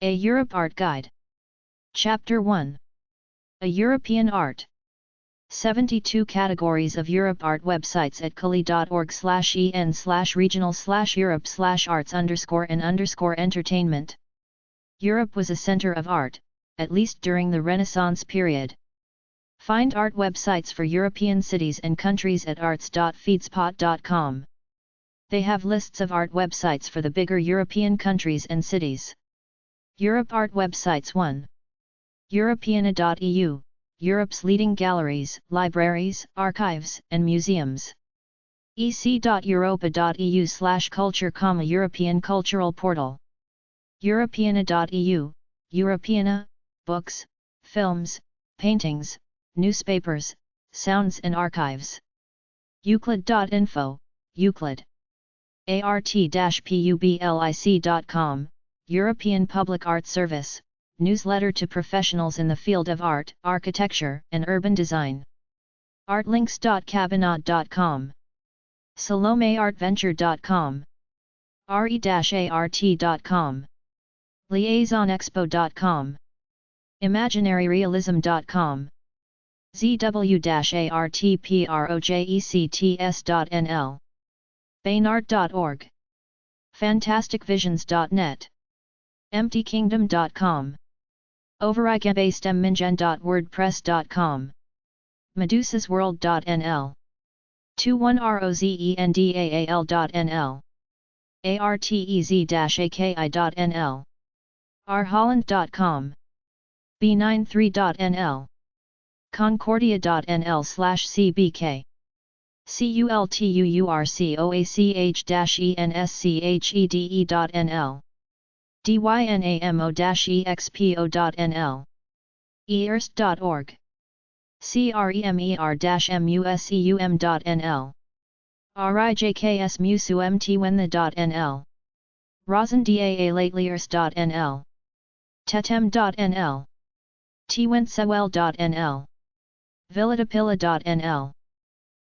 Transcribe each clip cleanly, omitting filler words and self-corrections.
A Europe Art Guide. Chapter 1. A European Art. 72 categories of Europe art websites at cali.org/en/regional/Europe/arts_and_entertainment. Europe was a center of art, at least during the Renaissance period. Find art websites for European cities and countries at arts.feedspot.com. They have lists of art websites for the bigger European countries and cities. Europe art websites. 1. Europeana.eu, Europe's leading galleries, libraries, archives, and museums. ec.europa.eu/culture, European cultural portal. Europeana.eu, Europeana, books, films, paintings, newspapers, sounds and archives. Euclid.info, Euclid. art-public.com, European Public Art Service, newsletter to professionals in the field of art, architecture, and urban design. artlinks.cabinet.com. salomeartventure.com. re-art.com. liaisonexpo.com. imaginaryrealism.com. zw-artprojects.nl. bainart.org. fantasticvisions.net. emptykingdom.com. overigebastemingen.wordpress.com. medusasworld.nl. 21rozendaal.nl. artez-aki.nl. rholland.com. b93.nl. concordia.nl/cbk. culturcoachenschede.nl. dynamo-expo.nl. earst.org. cremer-museum.nl. rijksmuseumtwenthe.nl. rozendaaleateliers.nl. tetem.nl. twensewel.nl. villadapilla.nl.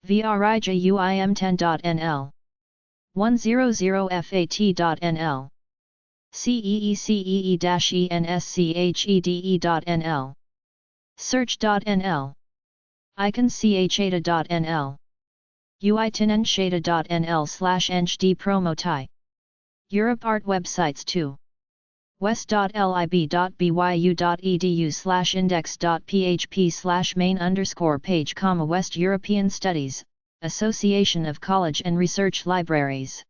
vrijuim10.nl. 100fat.nl. ceecee-enschede.nl. search.nl. iconchada.nl. uitinenschede.nl/hdpromotai. Europe art websites. 2. west.lib.byu.edu/index.php/main_page, West European Studies, Association of College and Research Libraries.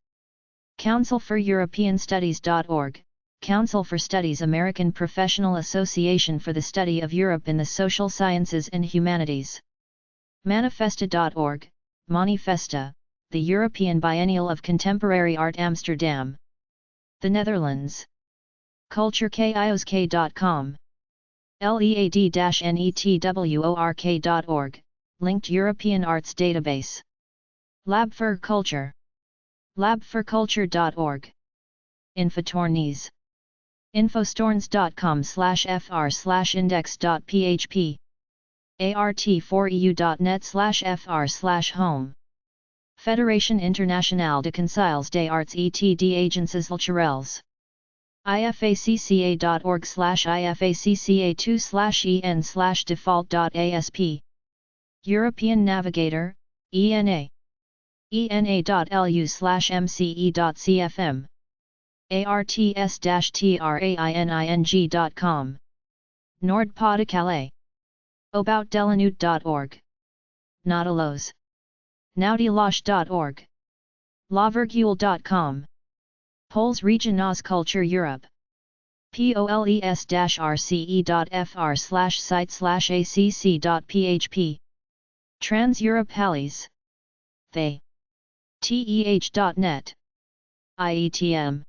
Council for European Studies.org, Council for Studies, American Professional Association for the Study of Europe in the Social Sciences and Humanities. Manifesta.org, Manifesta, the European Biennial of Contemporary Art, Amsterdam, the Netherlands. culturekiosk.com. lead-network.org, linked European arts database. Lab for Culture. labforculture.org. Infotourneys. infostorns.com/fr/index.php. art4eu.net/fr/home. Fédération Internationale de Conseils des Arts et d'Agences Culturelles. ifacca.org/ifacca2/en/default.asp. European Navigator, ENA. ena.lu/mce.cfm. arts-training.com. Nord-Pas-de-Calais. aboutdelanute.org. Nautilus. nautilus.org. lavergule.com. Poles Regions Culture Europe. poles-rce.fr/site/acc.php. Trans-Europe Halles. They. teh.net. ietm.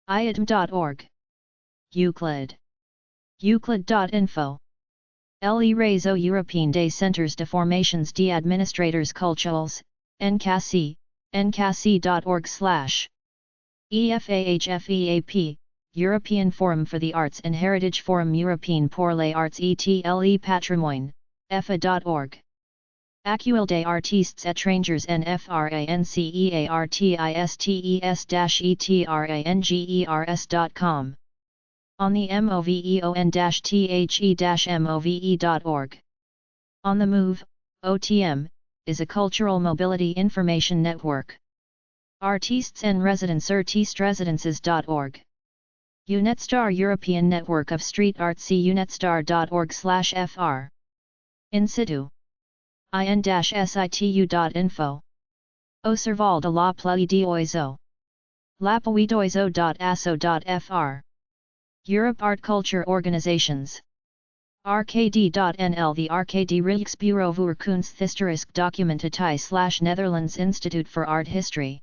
ietm.org. Euclid. euclid.info. Le réseau européen des centres de formations d'administrateurs culturels, NCAC, ncac.org/. EFAHFEAP, European Forum for the Arts and Heritage, Forum Européen pour les Arts et le Patrimoine, EFA.org. Accueil des artistes étrangers en FRANCEARTISTES-ETRANGERS.com. On the moveon-the-move.org. On the Move, OTM, is a cultural mobility information network. Artistes en Residence artistes-residences.org. UNETSTAR European Network of Street Art. See unetstar.org/fr. In situ. in-situ.info. Observal de la pluie d'oiseaux. Lapuidoiseau.asso.fr. Europe Art Culture Organizations. RKD.nl. The RKD Rijksbureau voor Kunsthistorisch Documentatie / Netherlands Institute for Art History.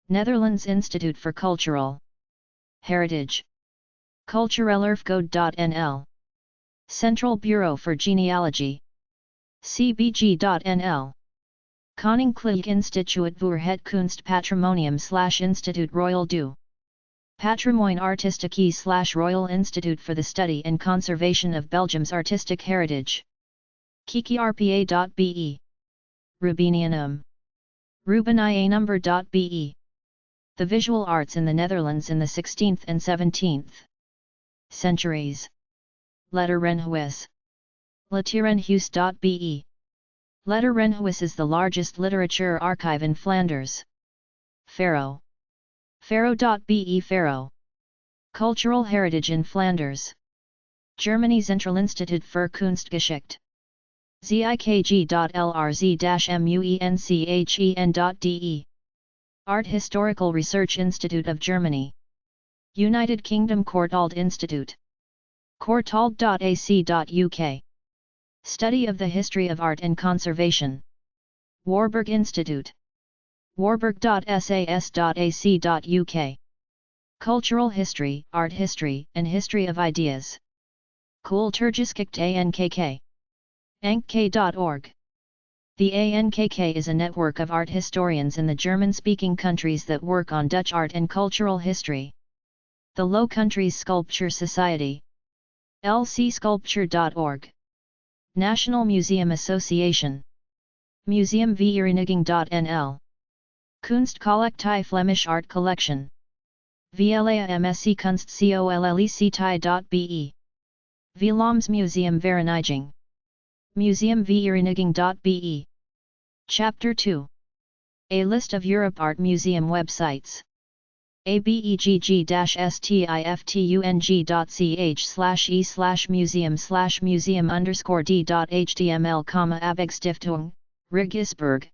Netherlands Institute for Cultural Heritage. Culturellerfcode.nl. Central Bureau for Genealogy. CBG.nl. Koninklijk Instituut voor het Kunstpatrimonium / Instituut Royal du Patrimoine Artistique / Royal Institute for the Study and Conservation of Belgium's Artistic Heritage. KikiRPA.be. Rubinianum. Rubinianumber.be. The Visual Arts in the Netherlands in the 16th and 17th centuries. Letterenhuis. Letterenhuis.be. Letterenhuis is the largest literature archive in Flanders. Faro. Faro.be. Faro. Cultural Heritage in Flanders. Germany Zentralinstitut für Kunstgeschichte. zikg.lrz-muenchen.de. Art Historical Research Institute of Germany. United Kingdom Courtauld Institute. Courtauld.ac.uk. Study of the History of Art and Conservation. Warburg Institute. warburg.sas.ac.uk. Cultural History, Art History, and History of Ideas. Kulturgeschichte ANKK. ankk.org. The ANKK is a network of art historians in the German-speaking countries that work on Dutch art and cultural history. The Low Countries Sculpture Society. lcsculpture.org. National Museum Association. museumvereniging.nl. Kunstkollektie Flemish Art Collection. VLAMSC Kunstkollektie.be. Vlaams Museum Vereniging. museumvereniging.be. Chapter 2. A list of Europe Art Museum websites. abegg.st/e/museum/d.html, Abegstiftung, Regensburg.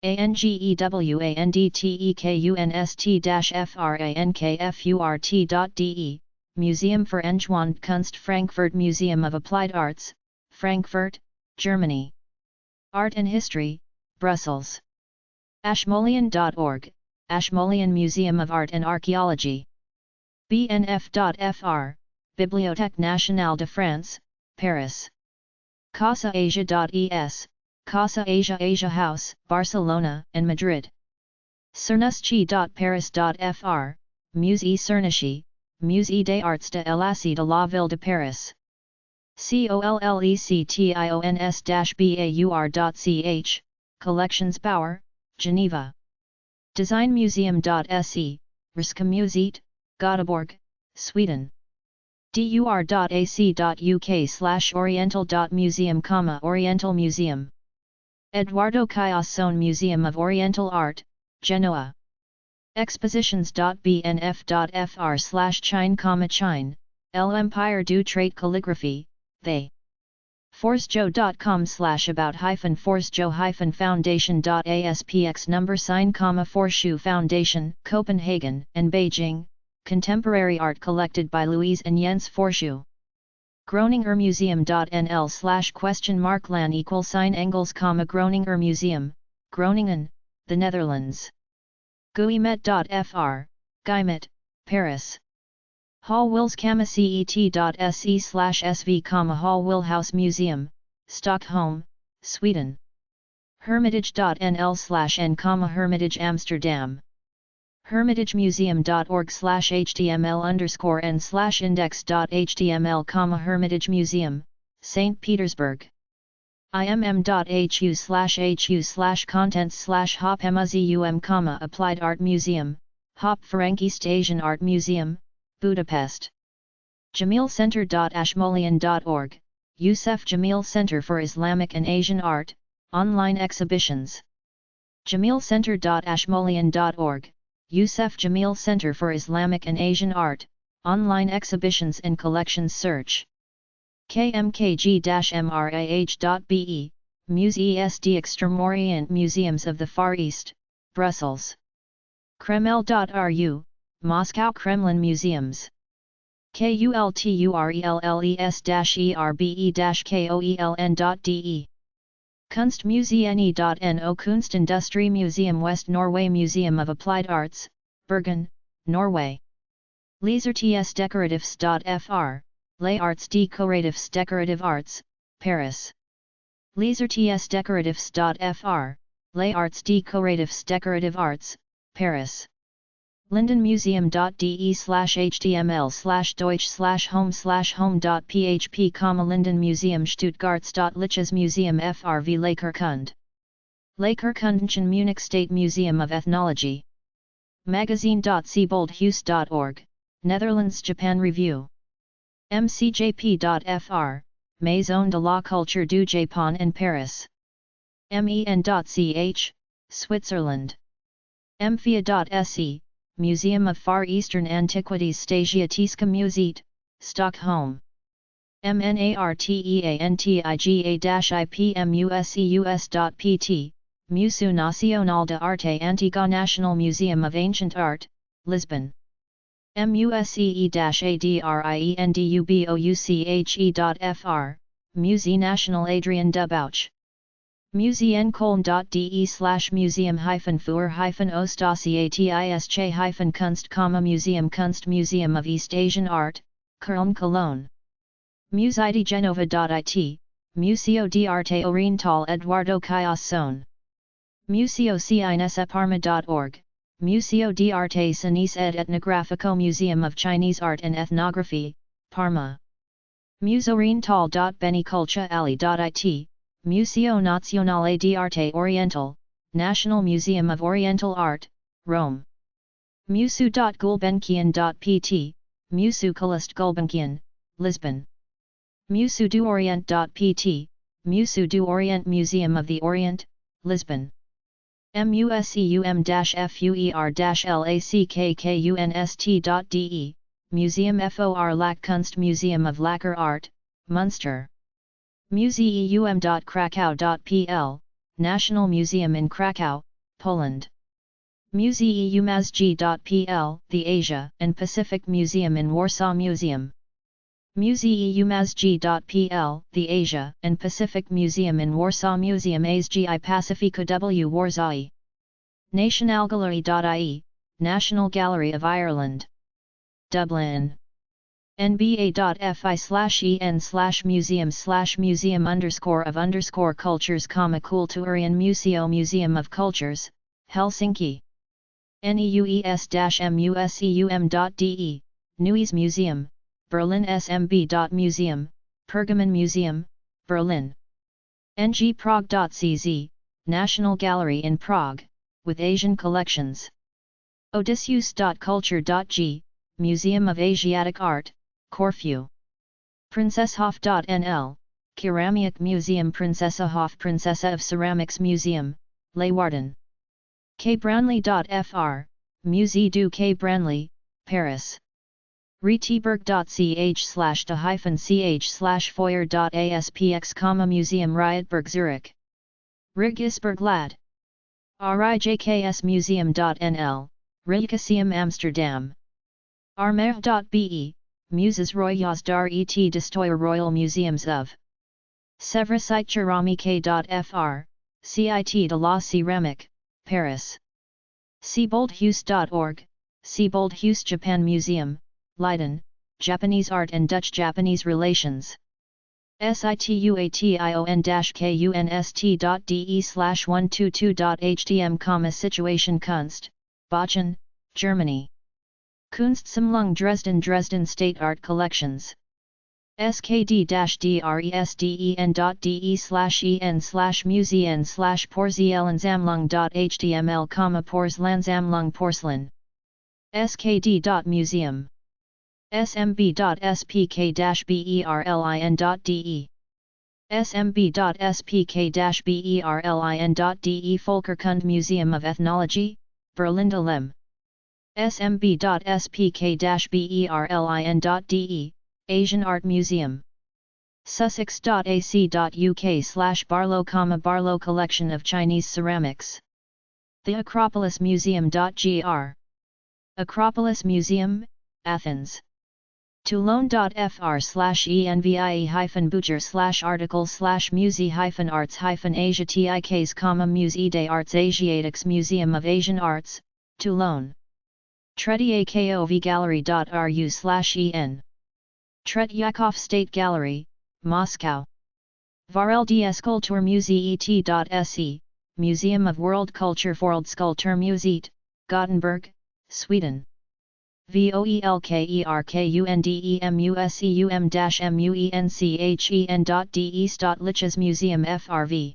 angewandtekunst-frankfurt.de, Museum für Angewandte Kunst Frankfurt, Museum of Applied Arts, Frankfurt, Germany. Art and History, Brussels. Ashmolean.org, Ashmolean Museum of Art and Archaeology. bnf.fr, Bibliothèque Nationale de France, Paris. CasaAsia.es, Casa Asia Asia House, Barcelona and Madrid. Cernuschi.paris.fr, Musée Cernuschi, Musée des Arts de l'Asie de la Ville de Paris. collections-baur.ch, Collectionsbauer, Geneva. Designmuseum.se, Riksmuseet, Göteborg, Sweden. dur.ac.uk/oriental.museum, Oriental Museum. Eduardo Cayason Museum of Oriental Art, Genoa. Expositions.bnf.fr/Chine, L'Empire du Trait Calligraphy, they. Forsjo.com/about-forsjo-foundation.aspx #Forsju Foundation, Copenhagen and Beijing, contemporary art collected by Louise and Jens Forsju. Groninger-museum.nl/?lan=Groninger Museum, Groningen, the Netherlands. Guimet.fr, Guimet, Paris. Hallwilskamacet.se/sv, Hallwil Museum, Stockholm, Sweden. Hermitage.nl/n, Hermitage Amsterdam. hermitagemuseum.org/html_n/index.html, Hermitage Museum, St. Petersburg. imm.hu/hu/contents/hop-museum, Applied Art Museum, Hop Ferenc East Asian Art Museum, Budapest. jamilcenter.ashmolean.org, Youssef Jamil Center for Islamic and Asian Art, online exhibitions. jamilcenter.ashmolean.org, Youssef Jamil Center for Islamic and Asian Art, online exhibitions and collections search. kmkg-mrah.be, Musée d'Extrême-Orient Museums of the Far East, Brussels. Kreml.ru, Moscow Kremlin Museums. kulturelles-erbe-koeln.de. Kunstmuseene.no Kunstindustri-Museum West Norway Museum of Applied Arts, Bergen, Norway. Leserts Decoratifs.fr, Les Arts Décoratifs Decorative Arts, Paris. Leserts Decoratifs.fr, Les Arts Décoratifs Decorative Arts, Paris. lindenmuseum.de/html/deutsch/home/home.php, Linden Stuttgarts.liches Museum FRV Lakerkunde. Lakerkundenschen Munich State Museum of Ethnology. Magazine.sieboldhuis.org, Netherlands Japan Review. mcjp.fr, Maison de la Culture du Japon in Paris. men.ch, Switzerland. mfia.se, Museum of Far Eastern Antiquities Stasiatiska Museet, Stockholm. mnarteantiga-ipmuseus.pt, Museu Nacional de Arte Antiga National Museum of Ancient Art, Lisbon. musee-adriendubouche.fr, Musée National Adrien Dubouch. museum-for-ostasiatische-kunst, Museum of East Asian Art, Köln Cologne. museidegenova.it, Museo di Arte Oriental Eduardo Cayason. museocineseparma.org, Museo di Arte Cinese ed Etnografico Museum of Chinese Art and Ethnography, Parma. museoriental.beniculturali.it, Museo Nazionale di Arte Oriental, National Museum of Oriental Art, Rome. museu.gulbenkian.pt, Museu Calouste Gulbenkian, Lisbon. museu-du-orient.pt, Museu du Orient Museum of the Orient, Lisbon. museum-fuer-lackkunst.de, Museum for Lackkunst Museum of Lacquer Art, Munster. museum.krakow.pl, National Museum in Krakow, Poland. museumazg.pl, the Asia and Pacific Museum in Warsaw Museum. museumazg.pl, the Asia and Pacific Museum in Warsaw Museum ASGI Pacifico w Warsaw. nationalgallery.ie, National Gallery of Ireland. Dublin. nba.fi/en/museum/museum_of_cultures, Kulttuurian Museo Museum of Cultures, Helsinki. neues-museum.de, Neues Museum, Berlin. smb.museum, Pergamon Museum, Berlin. ngprague.cz, National Gallery in Prague, with Asian collections. odysseus.culture.g, Museum of Asiatic Art, Corfu. princesshof.nl, Keramic Museum, Princessahof, Princessa of Ceramics Museum, Leeuwarden. kbrownlee.fr, Musée du Quai Branly, Paris. Rtberg.ch/de-ch/foyer.aspx, Museum Rietberg Zurich. Rijksberglad. rijksmuseum.nl, Rijksmuseum Amsterdam. armer.be, Muses Royales dar et d'Histoire Royal Museums of Sèvres. Site Ceramique.fr, Cite de la Céramique, Paris. sieboldhuis.org, Sieboldhuis Japan Museum, Leiden, Japanese Art and Dutch-Japanese Relations. situation.de/122.htm, Situation Kunst, Bochum, Germany. Kunstsammlung Dresden, Dresden State Art Collections. skd-dresden.en/museen/porzellansammlung.html, Porzellansammlung Porcelain. skd.museum smb.spk-berlin.de smb.spk-berlin.de Volkerkundemuseum of Ethnology, Berlin Lem. smb.spk-berlin.de, Asian Art Museum. sussex.ac.uk/Barlow, Collection of Chinese Ceramics. The Acropolis Museum.gr. Acropolis Museum, Athens. Toulon.fr/envi-bouger/article/muse-arts-asia-tiks, Musée des Arts Asiatiques, Museum of Asian Arts, Toulon. Tretyakov-gallery.ru/en. Tretyakov State Gallery, Moscow. Varel des Culture Musée.se, Museum of World Culture, Worldskulturmuseet, Gothenburg, Sweden. Voelkerkemuseum-muenchen.de Staatliches Museum FRV.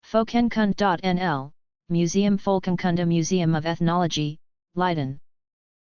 Folkenkund.nl, Museum Folkenkunde, Museum of Ethnology, Leiden.